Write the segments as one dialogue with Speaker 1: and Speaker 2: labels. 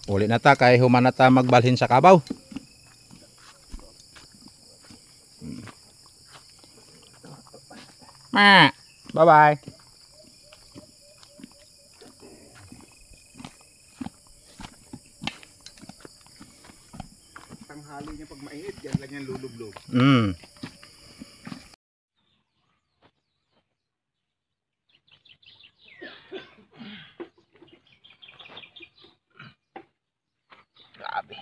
Speaker 1: Uli na ta kay human na ta magbalhin sa kabaw. Bye-bye.
Speaker 2: Tanghali niya pag mainit, yan lang yan lulublog.
Speaker 1: Grabe.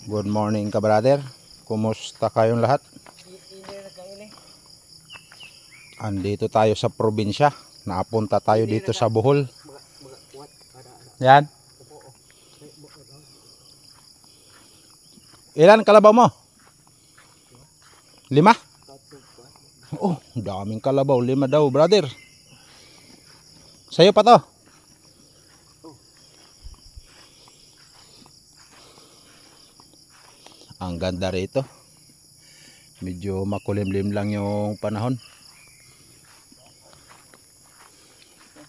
Speaker 1: Good morning ka brother. Kumusta kayong lahat? Andito tayo sa probinsya. Napunta tayo dito sa Bohol. Yan. Ilan kalabaw mo? 5? Oh, daming kalabaw. 5 daw brother. Sa'yo pa to? Ang ganda rito. Medyo makulimlim lang yung panahon.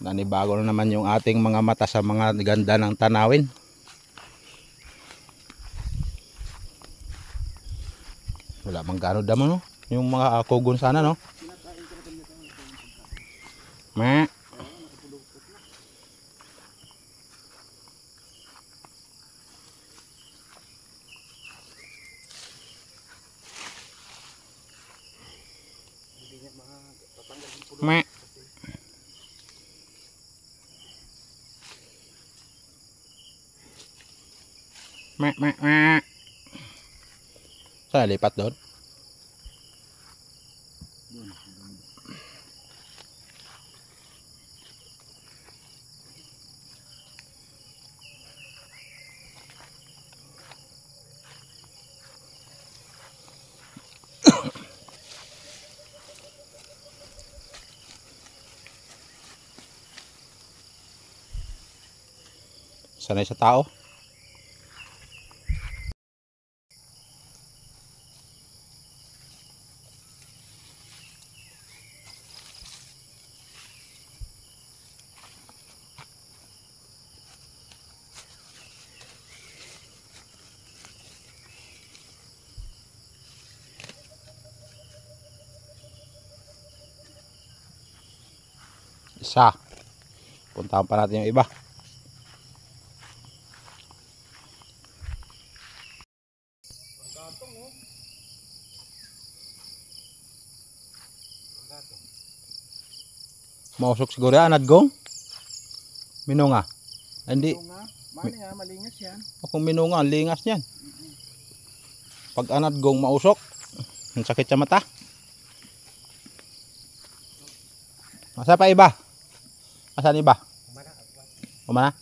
Speaker 1: Nanibago na naman yung ating mga mata sa mga ganda ng tanawin. Wala mang gano damo no? Yung mga kugon sana no? Meh. Saan lipat doon? Sanay sa tao. Isa. Puntahan pa natin yung iba. Mausok siguro yan, adgong? Minunga? Hindi.
Speaker 2: Malingas yan.
Speaker 1: Kung minunga, ang lingas niyan. Pag anadgong mausok, ang sakit sa mata. Masa pa iba? Asan iba? Umana?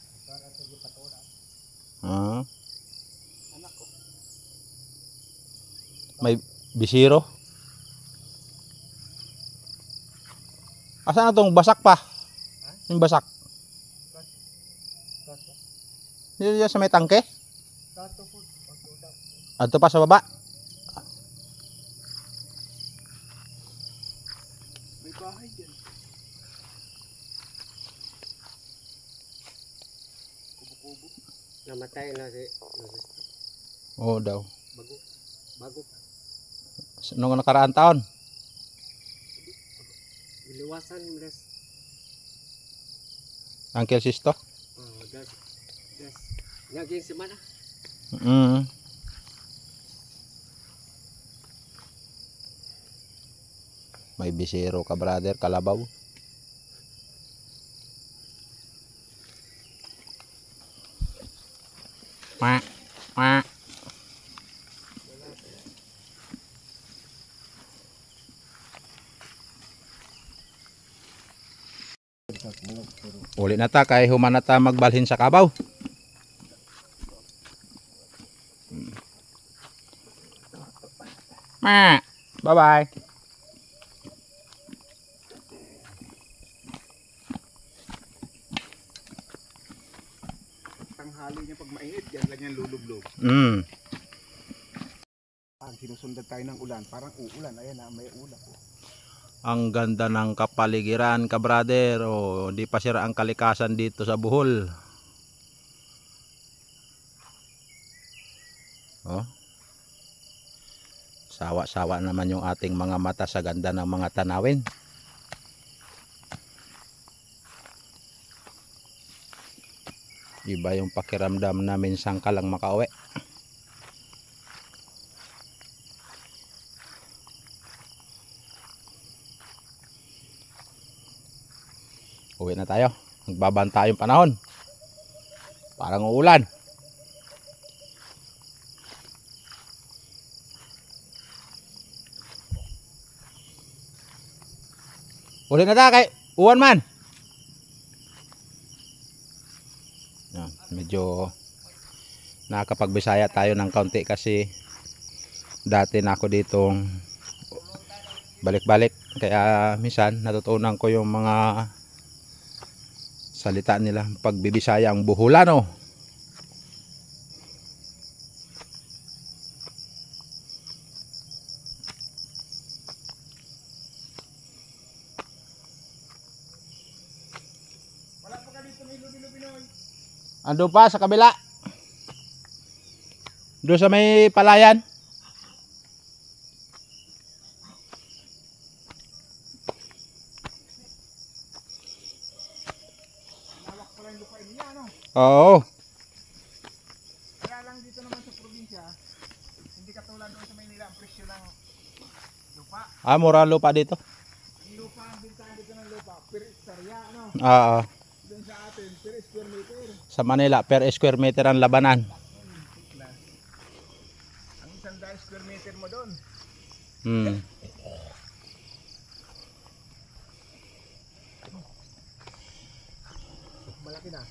Speaker 1: May bisiro. Asan na itong basak pa? Yung basak. Dito sa may tangke? Ato pa sa baba?
Speaker 2: May bahay dyan. Kubo-kubo. Namatay na si...
Speaker 1: Oo daw.
Speaker 2: Bago pa.
Speaker 1: Nung nakaraan taon?
Speaker 2: Iliwasan das.
Speaker 1: Uncle Sisto?
Speaker 2: Oh, das. Naging semana.
Speaker 1: May bisiro ka brother, kalabaw. Uli na ta kay human na ta magbalhin sa kabaw. Bye-bye.
Speaker 3: Tanghali niya pag mainit, yan lang yan lulublog. Sinusundan tayo ng ulan, parang uulan. Ayan na, may ulan.
Speaker 1: Ang ganda ng kapaligiran, ka-brother. Oh, di pa sira ang kalikasan dito sa Bohol. Oh. Sawa-sawa naman yung ating mga mata sa ganda ng mga tanawin. Iba yung pakiramdam namin sang ka lang makauwi. Uwi na tayo. Nagbabanta yung panahon. Parang uulan. Uli na tayo kay uwan man. Yan, medyo nakakapagbisaya tayo ng kaunti kasi dati na ako ditong balik-balik. Kaya minsan natutunan ko yung mga salita nila pagbibisaya ang Boholano. Ando pa sa kabila. Doon sa may palayan. Oo.
Speaker 3: Kaya lang dito naman sa probinsya, hindi katulad doon sa Maynila ang presyo ng lupa.
Speaker 1: Ah, mura lupa dito.
Speaker 3: Ang lupa, ang bintahan dito ng lupa, per hektarya, ano?
Speaker 1: Oo.
Speaker 3: Doon sa atin, per square meter.
Speaker 1: Sa Manila per square meter ang labanan.
Speaker 3: Ang 100 square meter mo doon. Malaki na.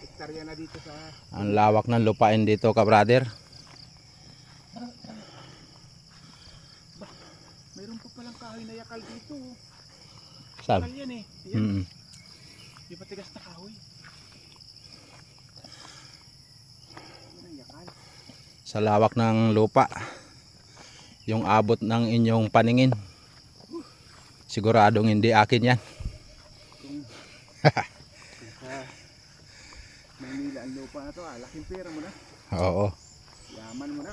Speaker 3: Hektarya na dito sa...
Speaker 1: Ang lawak ng lupain dito, ka-brother.
Speaker 3: Mayroon pa palang kahoy na yakal dito.
Speaker 1: Saan?
Speaker 3: Yakal yan eh. Yan. Di ba tigas na kahoy? Yan ang yakal.
Speaker 1: Sa lawak ng lupa, yung abot ng inyong paningin, siguradong hindi akin yan.
Speaker 3: Sa Maynila ang lupa na to, laking pera mo na.
Speaker 1: Oo.
Speaker 3: Yaman mo na.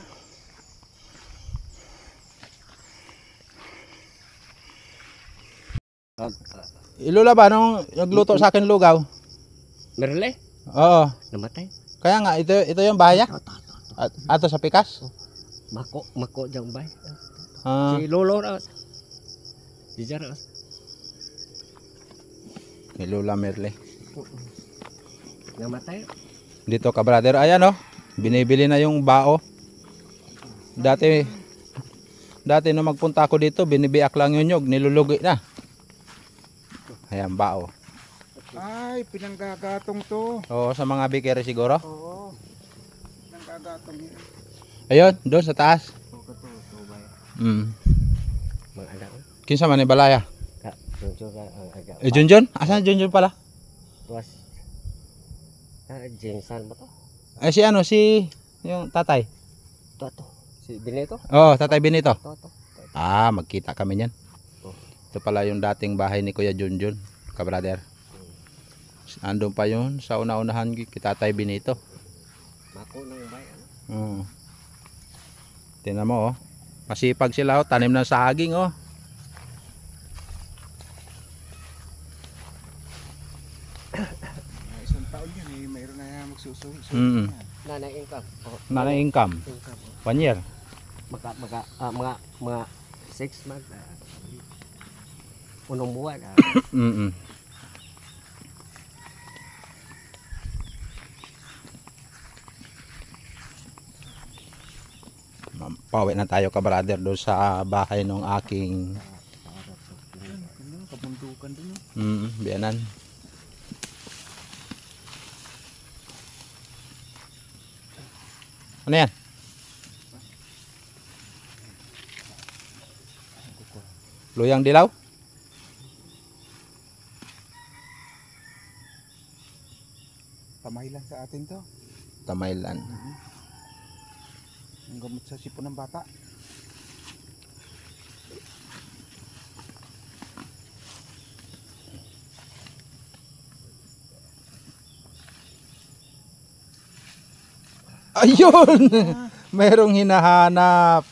Speaker 1: Ilula ba nung nagluto sa akin lugaw?
Speaker 2: Merle?
Speaker 1: Oo.
Speaker 2: Namatay.
Speaker 1: Kaya nga, ito yung bahay niya? Ato sa Pikas?
Speaker 2: Mako diyang bay.
Speaker 1: Ah,
Speaker 2: Si Lolo na. Si Jara.
Speaker 1: ni Lola Merle.
Speaker 2: Namatay.
Speaker 1: Dito, ka-brother, ayan oh. Binibili na yung bao. Dati nung magpunta ako dito, binibiak lang yung nyog, nilulugi na. Ayan, bao.
Speaker 3: Ay, pinanggagatong to.
Speaker 1: Oo, sa mga bikere siguro.
Speaker 3: Oo. Pinanggagatong yun.
Speaker 1: Ayun, doon sa taas.
Speaker 2: To bay.
Speaker 1: Mm.
Speaker 2: Mga anak.
Speaker 1: Kinsa man ni balaya?
Speaker 2: Junjun ka ang aga.
Speaker 1: Eh, Junjun? Asan Junjun pala?
Speaker 2: Tuwas. Jensan ba to?
Speaker 1: Eh, si ano, si yung tatay.
Speaker 2: To. Si Benito?
Speaker 1: Oo, tatay Benito.
Speaker 2: To.
Speaker 1: Ah, magkita kami niyan.
Speaker 2: Oh.
Speaker 1: Ito pala yung dating bahay ni Kuya Junjun, ka-brother. Andun pa yun sa una-unahan kay Tatay Benito.
Speaker 2: Mako ng bayan.
Speaker 1: Tingnan mo oh. Masipag sila oh, tanim ng saging oh.
Speaker 3: Isang taon yun eh, mayroon na magsusuwi.
Speaker 2: Nanay income.
Speaker 1: Nanay income. 1 year.
Speaker 2: Mga 6 months. Unong buwan.
Speaker 1: Pauwi na tayo ka-brother doon sa bahay ng aking
Speaker 3: Kabundukan dun.
Speaker 1: biyanan. Ano yan? Luyang dilaw?
Speaker 3: Tamay lang sa atin to.
Speaker 1: Tamaylan.
Speaker 3: Ang gamot sa sipon ng bata.
Speaker 1: Ayun! Merong hinahanap.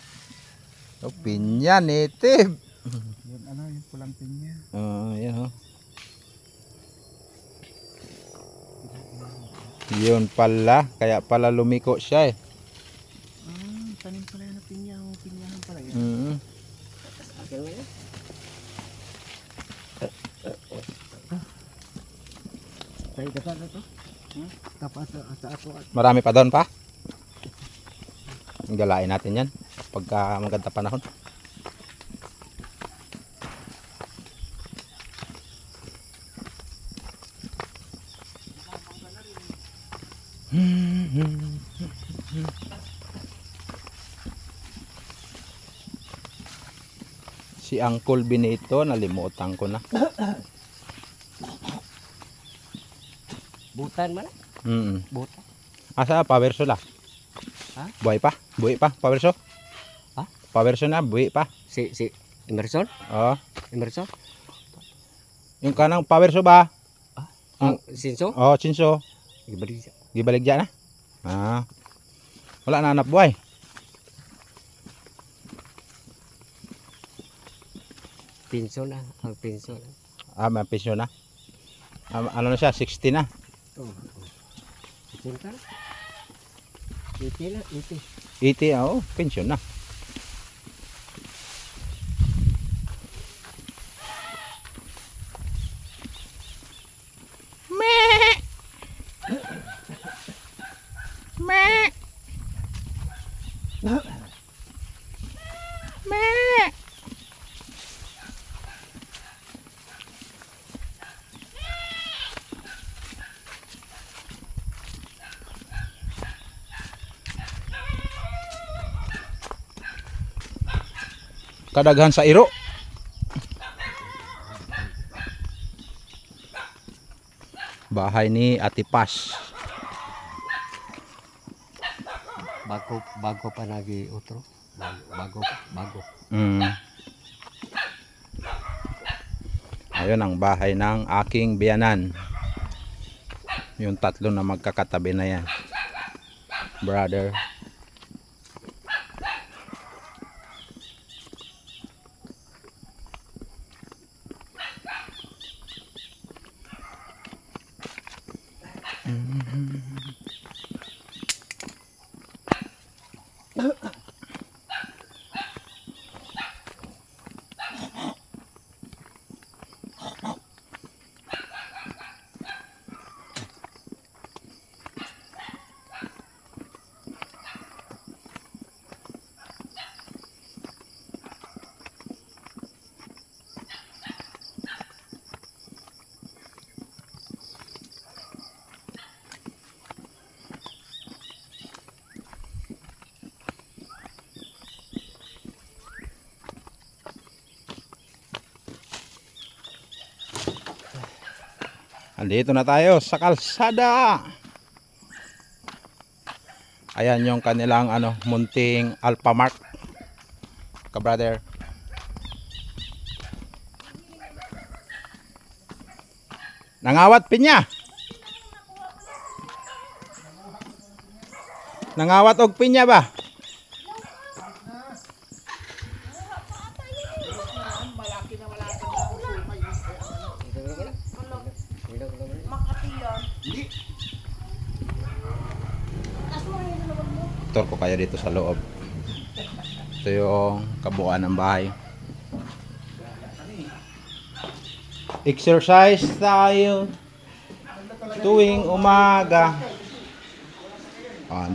Speaker 1: O, pinya, native.
Speaker 3: Yun ano, yung pulang pinya.
Speaker 1: Yan oh. Yun pala, kaya pala lumiko siya eh.
Speaker 3: Tanim pala yun ng pinya. Pinyahan pala yun.
Speaker 2: Akin mo yan. Tayo ka na to. Tapat sa ato.
Speaker 1: Marami pa doon pa. Galain natin yan pagka maganda panahon. Si Uncle Benito, nalimutan ko na.
Speaker 2: Butan man. Butan.
Speaker 1: Asa pawerso la?
Speaker 2: Ha?
Speaker 1: Buhay pa? Buhay pa? Pawerso?
Speaker 2: Ha?
Speaker 1: Pawerso na, buhay pa.
Speaker 2: Si Emerson?
Speaker 1: Oo.
Speaker 2: Emerson?
Speaker 1: Yung kanang pawerso ba?
Speaker 2: Ang Sinso?
Speaker 1: Oo, Chinso.
Speaker 2: Ibalik siya.
Speaker 1: Gibaligya na? Wala na anak buhay.
Speaker 2: Pinso na. Ang pinso na.
Speaker 1: May pension na. Ano na siya? 60 na.
Speaker 2: Oh. Cinta? 80 na. 80.
Speaker 1: 80, oo, pension na. Kadaghan sa iro. Bahay ni Ate Pas.
Speaker 2: Bago pa nagi utro. Bago.
Speaker 1: Ayun ang bahay ng aking biyanan. Yung tatlo na magkakatabi na yan. Brother. Andito na tayo sa kalsada. Ayan yung kanilang munting Alphamart. Ka-brother. Nangawat pinya. Nangawat og pinya ba? Tour ko kayo dito sa loob. Ito yung kabuuan ng bahay. Exercise tayo tuwing umaga.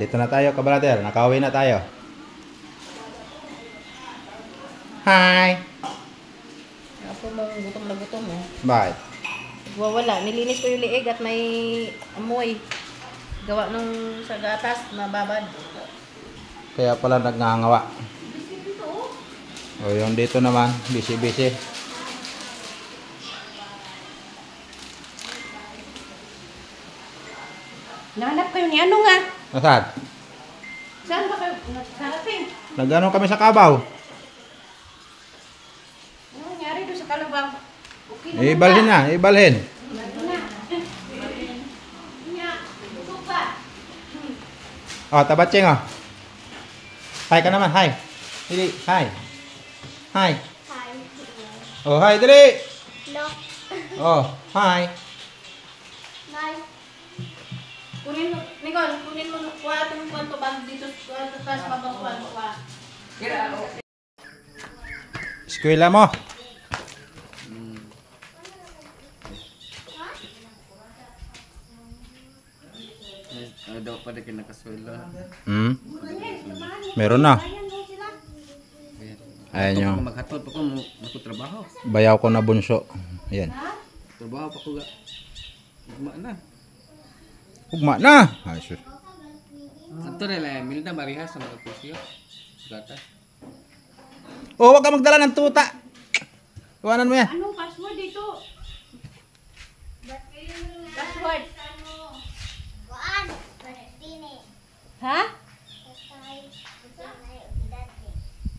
Speaker 1: Dito na tayo, ka-brother. Nakauwi na tayo. Hi!
Speaker 4: Ako mang gutom na gutom eh.
Speaker 1: Bakit?
Speaker 4: Wala. Nilinis ko yung liig at may amoy. Gawa nung sa gatas na babad.
Speaker 1: Kaya pala nagngangawa. O yung dito naman, busy-busy.
Speaker 4: Nahanap kayo ni ano nga?
Speaker 1: Nasaan?
Speaker 4: Saan ba kayo nakarating?
Speaker 1: Nag-ano kami sa Kabaw?
Speaker 4: Ano nangyari doon sa Kalabaw? Okay naman
Speaker 1: Ibalhin na, ibalhin. Oh, tabatsing oh. Hi ka naman, hi. Dili, hi. Hi. Oh, hi, dili. Oh, hi.
Speaker 4: Kunin mo, Nicole, kunin mo kuha itong kwanto bag dito sa taas babang kwanto kuha.
Speaker 1: Eskwela mo.
Speaker 2: Ano daw pa rin kinakaswelo.
Speaker 1: Hmm? Meron na. Ayan
Speaker 2: Ayan
Speaker 1: yung
Speaker 2: yung maghatod pa ko trabaho.
Speaker 1: bayaw ko na bunso. Ayan.
Speaker 2: Trabaho pa ko ga. Ugma na.
Speaker 1: Ugma na. Ay, sus.
Speaker 2: Ato na lang, Milda Mariha sa mga pusyo. Gata.
Speaker 1: Oh, wag ka magdala ng tuta. Iwanan mo yan.
Speaker 4: Anong password dito? Password. Ha?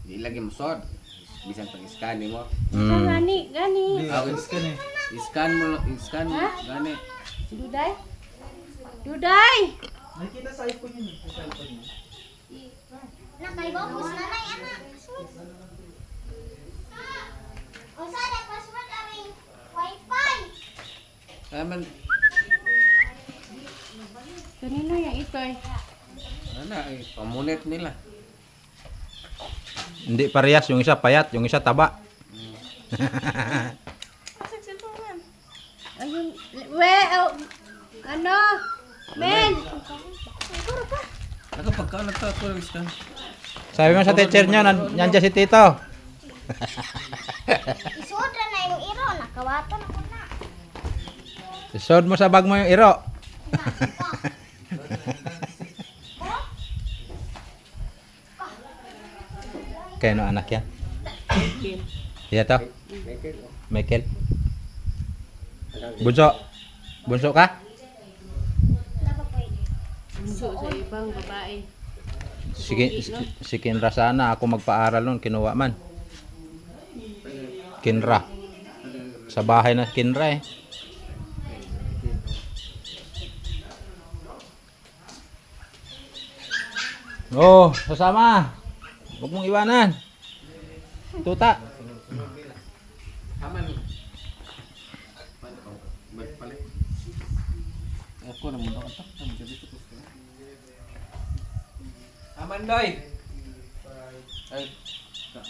Speaker 2: Di lagi mo sod. Bisan pang scan mo.
Speaker 1: Hmm.
Speaker 4: Gani, gani.
Speaker 2: Scan mo, gani.
Speaker 4: Duday? Duday!
Speaker 3: Nakikita sa iPhone yun. Sa iPhone yun.
Speaker 5: Nakaibabos na lang, anak. Usa na password aming wifi.
Speaker 2: Aman,
Speaker 4: Kanino yung ito eh?
Speaker 2: ano pamunit nila.
Speaker 1: Hindi parehas, yung isa payat, yung isa taba.
Speaker 4: Ayun, ano? Men!
Speaker 2: Ako pagka nagka-ako ng scan.
Speaker 1: Sabi mo sa teacher nyo, nandiyan si Tito.
Speaker 5: Isudra na yung iro, nakawato na ko na.
Speaker 1: Isod mo sa bag mo yung iro. Kaya no anak yan? Iya to? Michael. Bunso. Bunso ka?
Speaker 4: Bunso sa ibang babae.
Speaker 1: Si Kinra sana. Ako magpaaral nun. Kinuha man. Kinra. Sa bahay na Kinra eh. Oh, sasama. Huwag mong iwanan. Tuta.
Speaker 2: Aman. Balik. Ako na muna kontak sa mga dito ko. Aman doy. Ay.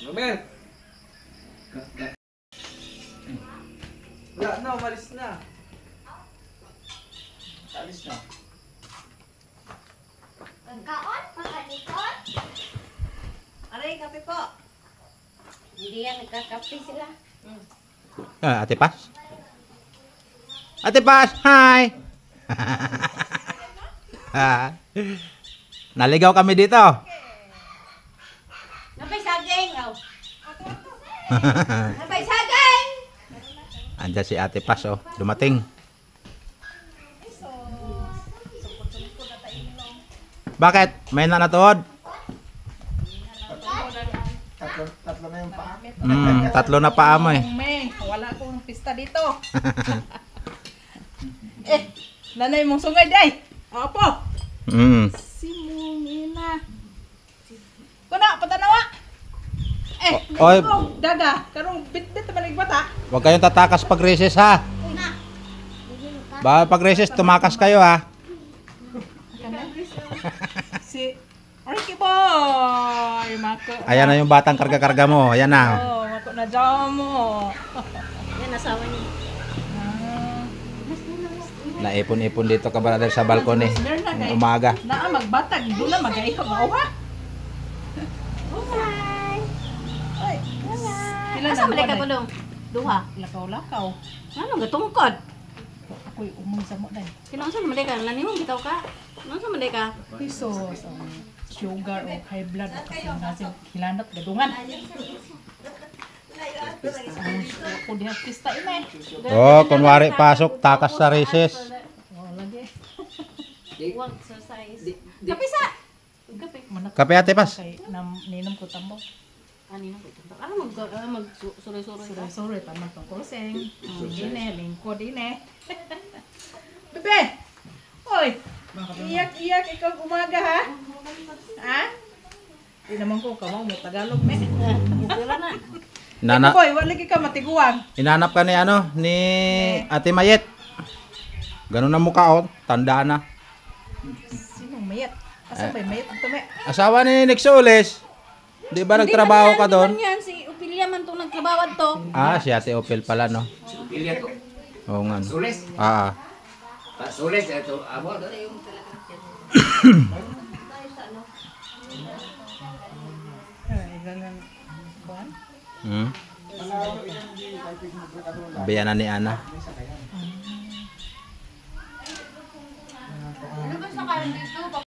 Speaker 2: Romel.
Speaker 3: Wala na, umalis na. Alis na.
Speaker 5: Pagkaon, pagkalikon.
Speaker 4: Aray, kape po. Hindi yan, nagkakape sila.
Speaker 1: Ate Pas? Ate Pas, hi! Naligaw kami dito.
Speaker 4: Napay saging, oh. Napay saging!
Speaker 1: Andiyan si Ate Pas, oh. Dumating. Bakit? May nanatuod?
Speaker 3: Tatlo na yung paa.
Speaker 1: Tatlo na paa mo eh.
Speaker 6: May, wala akong pista dito. Nanay mong sungay day. Opo. Si Mumina. Kuna, patanawa.
Speaker 1: Oy.
Speaker 6: Daga, karong bit-bit balik bata.
Speaker 1: Huwag kayong tatakas pag recess ha. Baka pag recess tumakas kayo ha.
Speaker 6: Si Ricky Boy, mako.
Speaker 1: Ayan na yung batang karga-karga mo. Ayan na.
Speaker 6: Oh, mako na jaw mo.
Speaker 4: Yan, asawa niya.
Speaker 1: Naipon-ipon dito ka brother sa balkon eh. Ng umaga.
Speaker 6: Naa magbatag, doon na magaihaw nga uha. Ay, Kila
Speaker 4: Asa man ka po dong? Duha.
Speaker 6: Lakaw-lakaw.
Speaker 4: Ano, gatungkod.
Speaker 6: Ako'y umong sa mo day.
Speaker 4: Kinang sa maday ka? Lani mo, bitaw ka. Ano sa maday ka?
Speaker 6: Pisos, sugar o high blood kasi nasin hilanat gadungan. Ako di artista ina eh.
Speaker 1: Oh, kunwari pasok, takas sa recess.
Speaker 6: Oh, lagi.
Speaker 4: Huwag exercise.
Speaker 6: Kape sa. Kape. Manak.
Speaker 1: Kape ate pas.
Speaker 6: Kay ninom ko tambo.
Speaker 4: Ano mag-suroy-suroy ka?
Speaker 6: Sorry, taman tong kusing. Ine, lingkod ine. Bebe. Oy. Iyak ikaw umaga ha? Ha? Di naman ko kamo mo Tagalog me.
Speaker 4: Pila na.
Speaker 1: Nana,
Speaker 6: Boy, wala ka matiguan.
Speaker 1: inanap ka ni ano, ni Ate Mayet. Ganun ang mukha oh, tanda na.
Speaker 6: Sinong mayat? Asa ba mayat ito me?
Speaker 1: Asawa ni Nixoles. Di ba nagtrabaho ka doon?
Speaker 4: Hindi man yan, si Upilia man itong nagkabawad to.
Speaker 1: Ah, si Ate Opel pala, no?
Speaker 2: Pilya to.
Speaker 1: Oo nga. No.
Speaker 2: Sules.
Speaker 1: Ah,
Speaker 2: Sules ito. Amo dali yung
Speaker 6: Ay, ganun. Kuan?
Speaker 1: hmm. Biyan na ni Ana.
Speaker 4: Ano ba sa kanan dito?